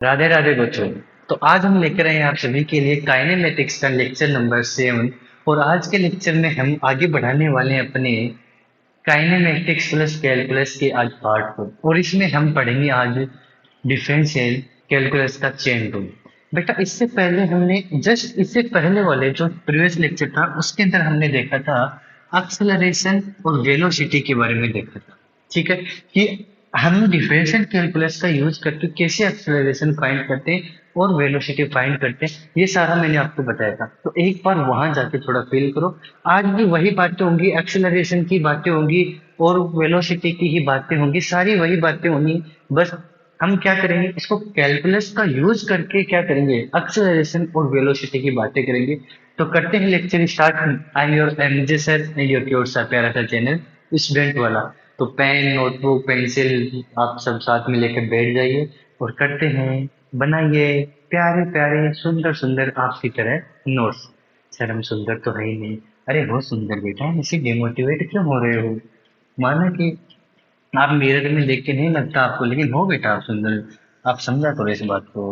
राधे राधे बच्चों। तो आज हम लेकर आए हैं आप सभी के लिए काइनेमेटिक्स का लेक्चर नंबर 7। और आज के लेक्चर में हम आगे बढ़ाने वाले हैं अपने काइनेमेटिक्स प्लस कैलकुलस के आज पार्ट को। और इसमें हम पढ़ेंगे आज डिफरेंशियल कैलकुलस का चेन रूल। बेटा इससे पहले हमने जस्ट इससे पहले वाले जो प्रीवियस लेक्चर था उसके अंदर हमने देखा था एक्सेलरेशन और वेलोसिटी के बारे में देखा था। ठीक है कि हम डिफरेंशियल कैलकुलस का यूज करके कैसे एक्सेलरेशन फाइंड करते हैं और वेलोसिटी फाइंड करते हैं, ये सारा मैंने आपको बताया था। तो एक बार वहां जाके थोड़ा फील करो। आज भी वही बातें होंगी, एक्सेलरेशन की बातें होंगी और वेलोसिटी की ही बातें होंगी, सारी वही बातें होंगी। बस हम क्या करेंगे, इसको कैलकुलस का यूज करके क्या करेंगे, एक्सेलरेशन और वेलोसिटी की बातें करेंगे। तो करते हैं lecture start. I am your MJ sir and your cute सा प्यारा सा चैनल स्टूडेंट वाला। तो पेन नोटबुक पेंसिल आप सब साथ में लेकर बैठ जाइए और करते हैं, बनाइए प्यारे प्यारे सुंदर सुंदर आपकी तरह नोट्स। सर हम सुंदर तो है ही नहीं। अरे हो सुंदर बेटा, ऐसे डिमोटिवेट क्यों हो रहे हो? माना कि आप मिरर में देख के नहीं लगता आपको, लेकिन हो बेटा आप सुंदर। आप समझा करो इस बात को।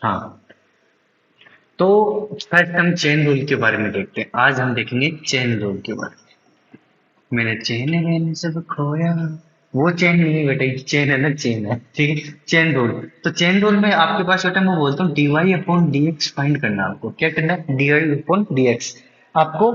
हाँ। तो फर्स्ट हम चेन रूल के बारे में देखते हैं। आज हम देखेंगे चेन रूल के बारे में। मैंने चेन मैंने सब खोया, वो चेन नहीं है बेटा, ये चेन अलग चेन है। ठीक है, चेन रूल। तो चेन रूल में आपके पास बेटा मैं बोलता हूँ DY upon D X find करना है। आपको क्या करना है, डीवाई अपॉन डी एक्स। आपको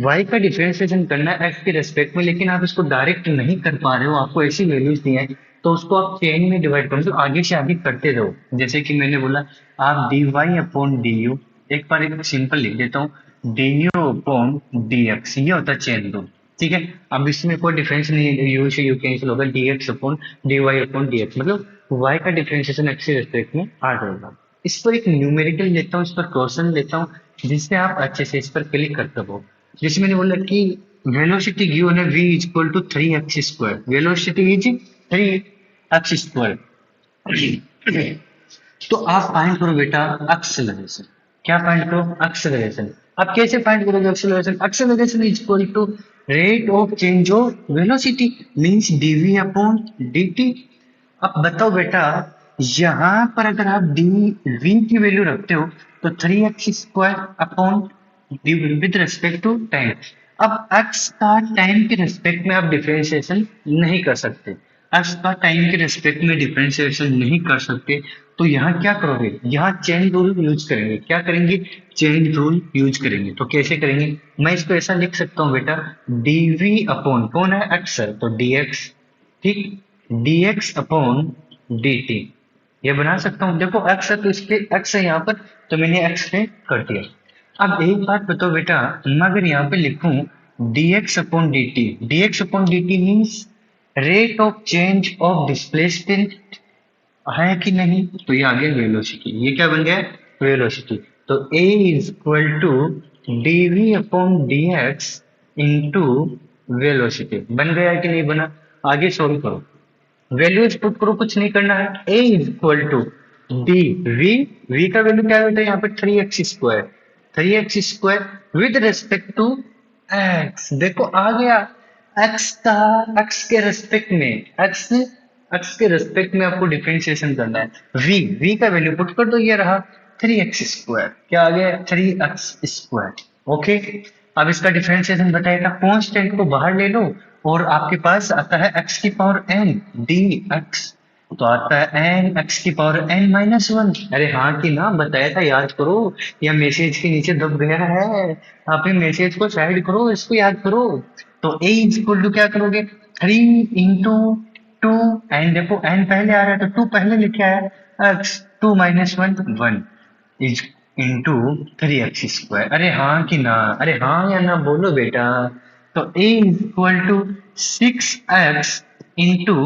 y का डिफरेंशिएशन करना है x के रेस्पेक्ट में, लेकिन आप इसको डायरेक्ट नहीं कर पा रहे हो, आपको ऐसी वैल्यूज दी है। तो उसको आप चेन में डिवाइड करो, तो आगे से आगे करते रहो। जैसे कि मैंने बोला आप D Y upon D U, एक बार एक सिंपल लिख देता हूँ D U upon D X, ये होता है चेन रूल। ठीक है, अब इसमें कोई डिफरेंस नहीं है, यू से यू कैंसिल होगा, D X upon D Y upon D X, मतलब y का डिफरेंशिएशन x के रेस्पेक्ट में आ जाएगा। इस पर एक न्यूमेरिकल लेता हूँ, इस पर क्वेश्चन लेता हूँ जिससे आप अच्छे से इस पर क्लिक कर सको। जैसे मैंने बोला कि वेलोसिटी गिवन है v equal to 3x², velocity is 3x²। तो आप फाइंड करो बेटा एक्सेलरेशन। क्या फाइंड करो, एक्सेलरेशन। अब कैसे फाइंड करोगे acceleration? Acceleration is equal to rate of change of velocity means DV upon dt। अब बताओ बेटा, यहां पर अगर आप डी वी की वैल्यू रखते हो तो 3x² upon with respect to time. अब x का टाइम के रिस्पेक्ट में आप डिफरेंशिएशन नहीं कर सकते, x का टाइम के रिस्पेक्ट में डिफरेंशिएशन नहीं कर सकते। तो यहाँ क्या करोगे, यहाँ चेन रूल यूज करेंगे। क्या करेंगे, चेन रूल यूज करेंगे। तो कैसे करेंगे, मैं इसको ऐसा लिख सकता हूँ बेटा, dv अपॉन कौन है, x है तो dx। ठीक, dx अपॉन dt ये बना सकता हूँ। देखो x है तो इसके x है यहाँ पर, तो मैंने x पे कर दिया। अब एक बात बताओ बेटा, मैं अगर यहाँ पे लिखूं dx upon dt, dx upon dt means rate of change of displacement है कि नहीं, तो ये आ गया वेलोसिटी। ये क्या बन गया, वेलोसिटी। तो a is equal to dv upon dx into velocity. बन गया कि नहीं बना? आगे सॉल्व करो, वैल्यूज पुट करो, कुछ नहीं करना है। a is equal to D V, V का वैल्यू क्या बेटा यहाँ पे 3x², 3x² with respect to x। देखो आ गया, x का x के रेस्पेक्ट में, x के रेस्पेक्ट में आपको डिफरेंशिएशन करना है। v का वैल्यू पुट कर दो, ये रहा 3x²। क्या आ गया, 3x²। ओके, अब इसका डिफरेंशिएशन बताएगा, कांस्टेंट को बाहर ले लो और आपके पास आता है x की पावर n dx। तो आता है n x की पावर n-1। अरे हाँ कि ना, बताया था, याद करो। या मैसेज के नीचे दब गया है, आप ये मैसेज को साइड करो, इसको याद करो। तो a इज इक्वल टू क्या करोगे, 3 × 2। एन देखो n पहले आ रहा है तो 2 पहले लिखे आया, x 2-1 1 इज इंटू 3x²। अरे हाँ कि ना, अरे हाँ या ना बोलो बेटा। तो a is equal to 6x into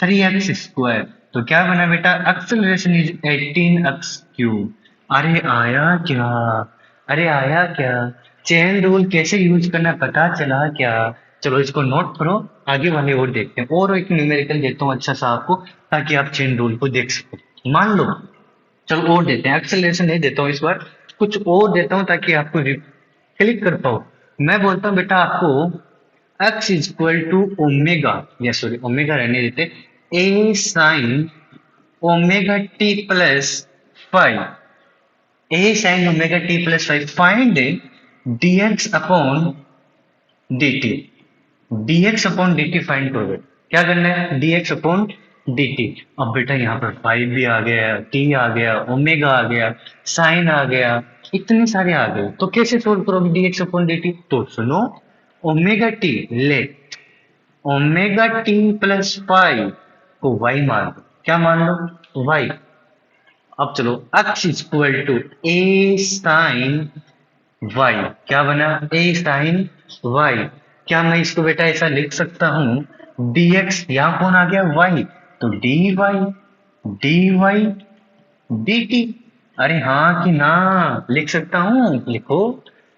3x²। तो क्या बना बेटा, एक्सेलरेशन इज 18x³। अरे आया क्या, अरे आया क्या? चेन रूल कैसे यूज करना पता चला क्या? चलो इसको नोट करो, आगे वाले और देखते हैं। और एक न्यूमेरिकल देता हूँ अच्छा सा आपको, ताकि आप चेन रूल को देख सको। मान लो, चलो और देते हैं, एक्सेलरेशन नहीं देता हूँ इस बार, कुछ और देता हूँ ताकि आपको क्लिक कर पाओ। मैं बोलता हूँ बेटा आपको x is equal to omega, या सॉरी ओमेगा रहने देते, A sine omega T plus 5, A sine omega T plus 5, find dx upon dt, dx upon dt find करोगे। क्या करना है, dx अपॉन dt। अब बेटा यहाँ पर 5 भी आ गया, t आ गया, ओमेगा आ गया, साइन आ गया, इतने सारे आ गए, तो कैसे सोल्व करोगे dx अपॉन dt? तो सुनो, omega T let omega T plus 5 को y मान लो। क्या मान लो? y। अब चलो, x equal to A sine y। क्या बना? a sine y। क्या मैं इसको बेटा ऐसा लिख सकता हूं, dx, यहां कौन आ गया? y, तो dy dt। अरे हाँ कि ना, लिख सकता हूँ, लिखो।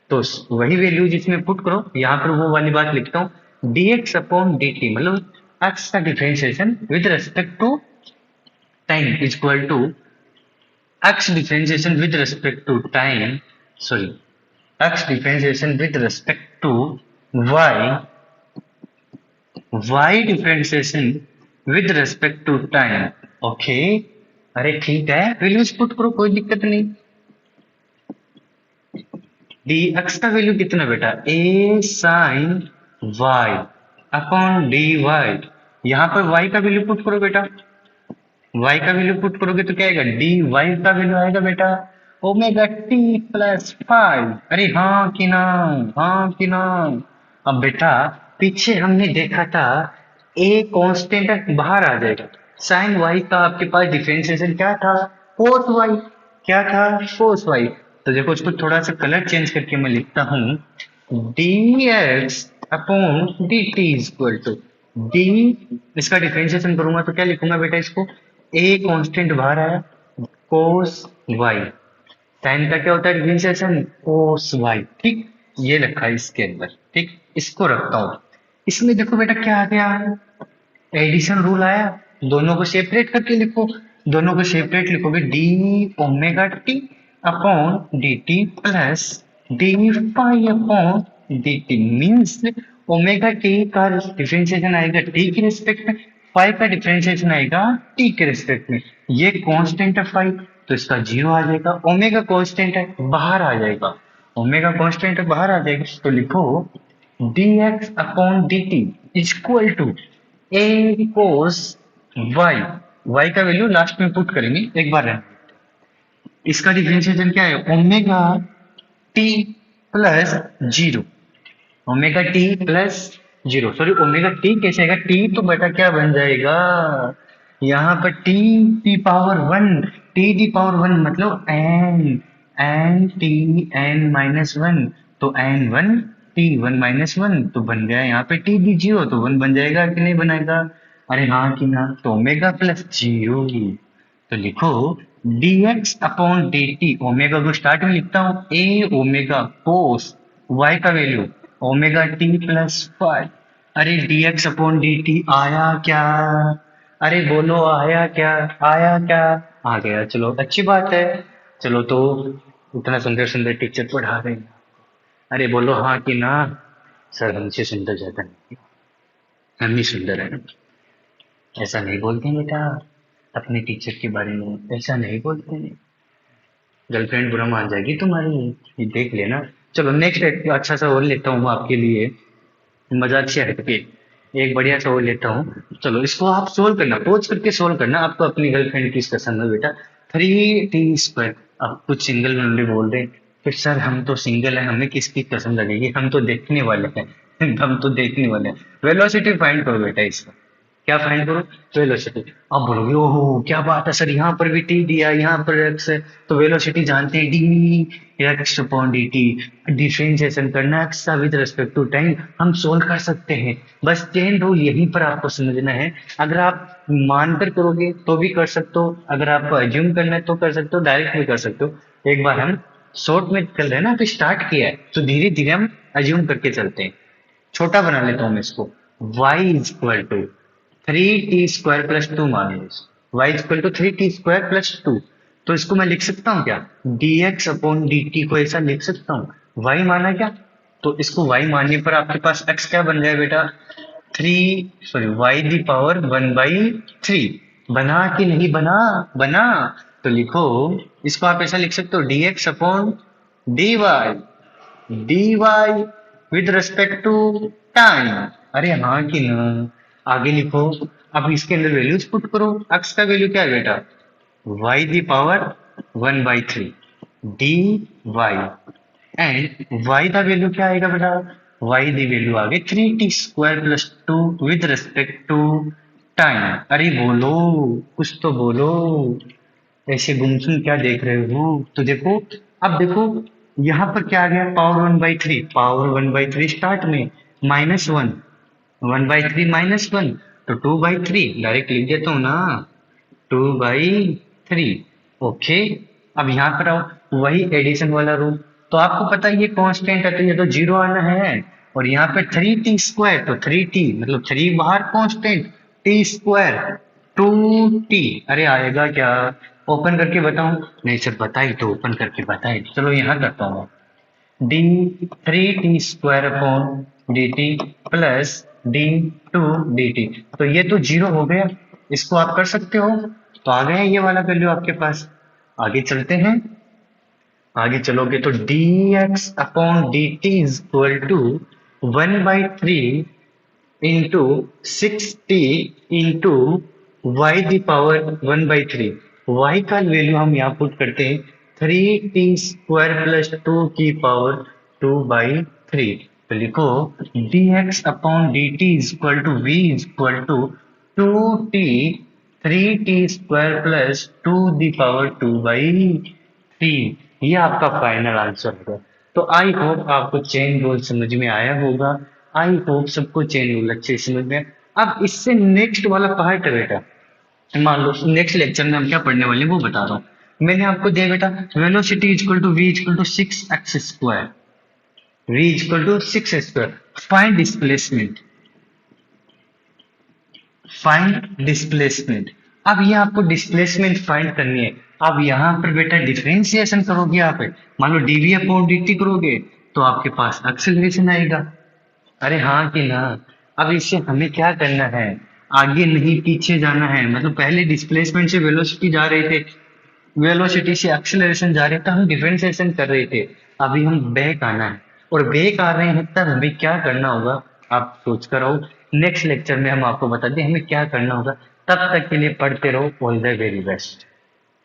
तो वही वैल्यू जिसमें पुट करो, यहाँ पर वो वाली बात लिखता हूँ, dx अपॉन dt मतलब x का differentiation with respect to time is equal to x differentiation with respect to time, sorry, x differentiation with respect to y, y differentiation with respect to time। Okay, अरे ठीक है, values put करो, कोई दिक्कत नहीं। dx का value कितना बेटा? a sin y upon dy। यहाँ पर y का वैल्यू पुट करो बेटा, y का वैल्यू पुट करोगे तो क्या आएगा? dy का वैल्यू आएगा बेटा ओमेगा टी प्लस 5। अरे हाँ कि ना, हाँ कि ना। अब बेटा पीछे हमने देखा था a कांस्टेंट बाहर आ जाएगा, साइन y का आपके पास डिफरेंशिएशन क्या था? कोस y। क्या था? कोस y। तो देखो, इसको थोड़ा सा कलर चेंज करके मैं लिखता हूँ, dx upon dt is equal to d, इसका डिफरेंशिएशन करूंगा तो क्या लिखूंगा बेटा इसको? a कांस्टेंट बाहर आया, कोस y, साइन का क्या होता है डिफरेंशिएशन? कोस y। ठीक, ये रखा है इसके अंदर। ठीक, इसको रखता हूँ। इसमें देखो बेटा क्या आ गया, एडिशन रूल आया, दोनों को सेपरेट करके लिखो। दोनों को सेपरेट लिखोगे, D omega T upon D T plus D phi upon D T, means omega T का डिफरेंशिएशन आएगा टी के रिस्पेक्ट में, फाइव का डिफरेंशिएशन आएगा टी के रिस्पेक्ट में। ये कांस्टेंट है फाइव, तो इसका जीरो आ जाएगा। ओमेगा कांस्टेंट है, बाहर आ जाएगा, ओमेगा कांस्टेंट है, बाहर आ जाएगा। तो लिखो dx upon dt is equal to a cos y, y का वैल्यू लास्ट में पुट करेंगे एक बार है। इसका डिफरेंशिएशन क्या है? Omega T plus zero, omega T plus zero, sorry omega t कैसे आएगा? टी तो बेटा क्या बन जाएगा, यहाँ पर T the power one, T the power one मतलब N, N T N minus one, तो N one T one minus one, तो बन गया यहाँ पे टी दी जीरो, तो वन बन जाएगा कि नहीं बनाएगा? अरे हाँ कि ना, तो ओमेगा प्लस जीरो। तो लिखो dx अपॉन dt, ओमेगा को स्टार्ट में लिखता हूँ, ए ओमेगा कोस y का वैल्यू ओमेगा टी प्लस 5। अरे dx अपॉन dt आया क्या? अरे बोलो आया क्या? आया क्या? आ गया, चलो अच्छी बात है। चलो तो इतना सुंदर सुंदर टीचर पढ़ा रहे हैं, अरे बोलो हाँ कि ना। सर हमसे सुंदर ज्यादा नहीं, हम ही सुंदर है। ऐसा नहीं बोलते हैं बेटा, अपने टीचर के बारे में ऐसा नहीं बोलते हैं, गर्लफ्रेंड बुरा मान जाएगी तुम्हारी, ये देख लेना। चलो नेक्स्ट एक अच्छा सा और लेता हूँ मैं आपके लिए, मजाक से हटके एक बढ़िया सा और लेता हूँ। चलो इसको आप सोल्व करना, पोज करके सोल्व करना। आपको अपनी गर्लफ्रेंड की कसम है बेटा, 3t²। अब कुछ सिंगल मेमोरी बोल रहे हैं, फिर सर हम तो सिंगल है, हमें किसकी कसम लगेगी, हम तो देखने वाले हैं। हम तो देखने वाले हैं। वेलोसिटी फाइंड करो बेटा इसका। क्या फाइंड करो? वेलोसिटी। अब बोलोगे ओहो क्या बात है सर, यहाँ पर भी टी दिया, यहाँ पर एक्स है, तो वेलोसिटी जानते हैं D X upon D T. Differentiation करना एक्स का विद रिस्पेक्ट टू टाइम, हम सोल्व कर सकते हैं। बस चेन रूल यहीं पर आपको समझना है। अगर आप मानकर करोगे तो भी कर सकते हो, अगर आपको एज्यूम करना है तो कर सकते हो, डायरेक्ट भी कर सकते हो। एक बार हम शॉर्ट में चल रहे हैं ना, तो स्टार्ट किया है तो धीरे धीरे हम एज्यूम करके चलते हैं। छोटा बना लेता हूं मैं इसको, y is equal to 3t² plus two मान लो, y is equal to 3t² plus two. तो इसको मैं लिख सकता हूँ क्या, dx अपॉन dt को ऐसा लिख सकता हूँ, y माना क्या, तो इसको y मानने पर आपके पास x क्या बन जाए बेटा, 3 सॉरी y दी पावर 1/3। बना कि नहीं बना? बना। तो लिखो, इसको आप ऐसा लिख सकते हो dx upon dy, dy with respect to time. अरे हाँ कि ना? आगे लिखो, अब इसके अंदर वैल्यूज पुट करो। x का वैल्यू क्या है बेटा? y the power 1/3 dy, and y का वैल्यू क्या आएगा बेटा? y दी वैल्यू आ गई 3t² plus 2 with respect to time. अरे बोलो, कुछ तो बोलो, ऐसे गुमसुम क्या देख रहे हो? तो देखो, अब देखो, यहाँ पर क्या आ गया? पावर 1/3, पावर 1/3 स्टार्ट में, -1, 1/3 -1, तो 2/3 डायरेक्ट लिख देता हूँ ना, 2/3। ओके, अब यहाँ पर आओ, वही एडिशन वाला रूल। तो आपको पता है ये कांस्टेंट है, तो ये तो जीरो आना है। और यहाँ पे 3t², तो 3t मतलब 3 बाहर कांस्टेंट, t², 2t। अरे आएगा क्या? ओपन करके बताऊं? नहीं सर बताई तो ओपन करके बताए, चलो यहाँ करता हूँ। D 3t² upon D T plus d2 dt। तो ये तो जीरो हो गया, इसको आप कर सकते हो। तो आ गया ये वाला वैल्यू आपके पास। आगे चलते हैं, आगे चलोगे तो dx upon D t is equal to 1/3 into 6t into y the power 1/3। Y का वैल्यू हम यहाँ पुट करते हैं 3t² प्लस 2 की पावर 2/3। तो लिखो dx upon D t is equal to v is equal to 2t 3t² plus 2 the power 2/3। ये आपका फाइनल आंसर होगा। तो आई होप आपको चेन रूल समझ में आया होगा। आई होप सबको चेन रूल अच्छे से समझ में आया। अब इससे नेक्स्ट वाला पार्ट है बेटा, मान लो नेक्स्ट लेक्चर में हम क्या पढ़ने वाले हैं वो बता रहा हूँ। मैंने आपको दिया बेटा velocity equal to v equal to 6x², v equal to 6x²। Find displacement, find displacement. अब ये आपको डिस्प्लेसमेंट फाइंड करनी है। अब यहाँ पर बेटा डिफरेंशिएशन करोगे आप, मान लो dv अपॉन dt करोगे तो आपके पास एक्सेलरेशन आएगा। अरे हाँ कि ना? अब इससे हमें क्या करना है? आगे नहीं पीछे जाना है। मतलब पहले डिस्प्लेसमेंट से वेलोसिटी जा रहे थे, वेलोसिटी से एक्सेलरेशन जा रहे थे, हम डिफरेंशिएशन कर रहे थे। अभी हम बैक आना है, और बैक आ रहे हैं तब हमें क्या करना होगा आप सोच कर आओ। नेक्स्ट लेक्चर में हम आपको बता दें हमें क्या करना होगा। तब तक के लिए पढ़ते रहो। All the very best.